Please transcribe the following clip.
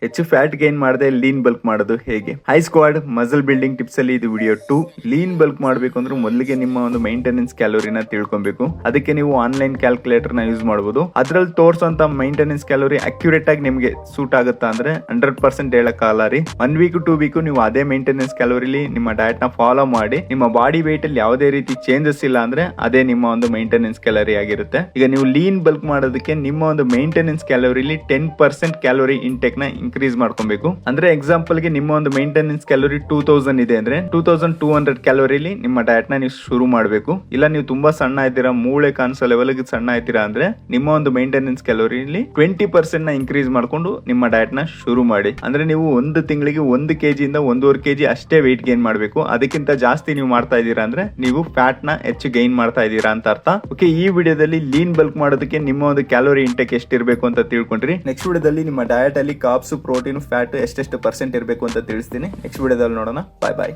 ಹೆಚ್ಚು fat gain ಮಾಡದೆ lean bulk ಮಾಡೋದು ಹೇಗೆ. High squad muscle building tips ಅಲ್ಲಿ ಇದು ವಿಡಿಯೋ 2. ಲೀನ್ ಬಲ್ಕ್ ಮಾಡಬೇಕು ಅಂದ್ರೆ ಮೊದಲಿಗೆ ನಿಮ್ಮ ಒಂದು ಮೈಂಟೆನೆನ್ಸ್ ಕ್ಯಾಲೋರಿನ ತಿಳ್ಕೊಬೇಕು. ಅದಕ್ಕೆ ನೀವು ಆನ್ಲೈನ್ ಕ್ಯಾಲ್ಕುಲೇಟರ್ ನ ಯೂಸ್ ಮಾಡಬಹುದು. ಅದ್ರಲ್ಲಿ ತೋರಿಸುವಂತ ಮೈಂಟೆನೆನ್ಸ್ ಕ್ಯಾಲೋರಿ ಅಕ್ಯುರೇಟ್ ಆಗಿ ನಿಮಗೆ ಸೂಟ್ ಆಗುತ್ತಾ ಅಂದ್ರೆ 100% ಹೇಳಕ್ಕಾಗಲ್ಲ ರೀ. 1 ವೀಕ್ 2 ವೀಕ್ ನೀವು ಅದೇ ಮೈಂಟೆನೆನ್ಸ್ ಕ್ಯಾಲೋರಿಲಿ ನಿಮ್ಮ ಡಯಟ್ ನ ಫಾಲೋ ಮಾಡಿ ನಿಮ್ಮ ಬಾಡಿ ವೇಟ್ ಅಲ್ಲಿ ಯಾವುದೇ ರೀತಿ ಚೇಂಜಸ್ ಇಲ್ಲ ಅಂದ್ರೆ ಅದೇ ನಿಮ್ಮ ಒಂದು ಮೈಂಟೆನೆನ್ಸ್ ಕ್ಯಾಲೋರಿ ಆಗಿರುತ್ತೆ. ಈಗ ನೀವು ಲೀನ್ ಬಲ್ಕ್ ಮಾಡೋದಕ್ಕೆ ನಿಮ್ಮ ಒಂದು ಮೈಂಟೆನೆನ್ಸ್ ಕ್ಯಾಲೋರಿಲಿ 10% ಕ್ಯಾಲೋರಿ ಇಂಟೇಕ್ ನ ಇನ್ಕ್ರೀಸ್ ಮಾಡ್ಕೊಬೇಕು. ಅಂದ್ರೆ ಎಕ್ಸಾಂಪಲ್ ಗೆ ನಿಮ್ಮ ಒಂದು ಮೈಂಟೆನೆನ್ಸ್ ಕ್ಯಾಲೋರಿ 2000 ಇದೆ ಅಂದ್ರೆ 2200 ಕ್ಯಾಲೋರಿಲಿ ನಿಮ್ಮ ಡಯಟ್ ನ ನೀವು ಶುರು ಮಾಡಬೇಕು. ಇಲ್ಲ ನೀವು ತುಂಬಾ ಸಣ್ಣ ಇದ್ದೀರಾ, ಮೂಳೆ ಕಾಣಿಸೋ ಲೆವೆಲ್ ಸಣ್ಣ ಇದ್ದೀರಾ ಅಂದ್ರೆ ನಿಮ್ಮ ಒಂದು ಮೈಂಟೆನೆನ್ಸ್ ಕ್ಯಾಲೋರಿಲಿ 20% ನ ಇನ್ಕ್ರೀಸ್ ಮಾಡ್ಕೊಂಡು ನಿಮ್ಮ ಡಯಟ್ ನ ಶುರು ಮಾಡಿ. ಅಂದ್ರೆ ನೀವು ಒಂದು ತಿಂಗಳಿಗೆ 1 kg ಇಂದ 1.5 kg ಅಷ್ಟೇ weight ಗೈನ್ ಮಾಡಬೇಕು. ಅದಕ್ಕಿಂತ ಜಾಸ್ತಿ ನೀವು ಮಾಡ್ತಾ ಇದ್ದೀರಾ ಅಂದ್ರೆ ನೀವು ಫ್ಯಾಟ್ ನ ಹೆಚ್ಚು ಗೈನ್ ಮಾಡ್ತಾ ಇದ್ದೀರಾ ಅಂತ ಅರ್ಥ. ಓಕೆ, ಈ ವಿಡಿಯೋದಲ್ಲಿ ಲೀನ್ ಬಲ್ಕ್ ಮಾಡೋದಕ್ಕೆ ನಿಮ್ಮ ಒಂದು ಕ್ಯಾಲೋರಿ ಇಂಟೇಕ್ ಎಷ್ಟಿರಬೇಕು ಅಂತ ತಿಳ್ಕೊಂಡ್ರಿ. ನೆಕ್ಸ್ಟ್ ವಿಡಿಯೋದಲ್ಲಿ ನಿಮ್ಮ ಡಯಟ್ ಅಲ್ಲಿ ಕಾರ್ಬ್ಸ್, ಪ್ರೋಟೀನ್, ಫ್ಯಾಟ್ ಎಷ್ಟೆಷ್ಟು % ಇರಬೇಕು ಅಂತ ತಿಳಿಸ್ತೀನಿ. ನೆಕ್ಸ್ಟ್ ವಿಡಿಯೋದಲ್ಲಿ ನೋಡೋಣ. ಬಾಯ್ ಬಾಯ್.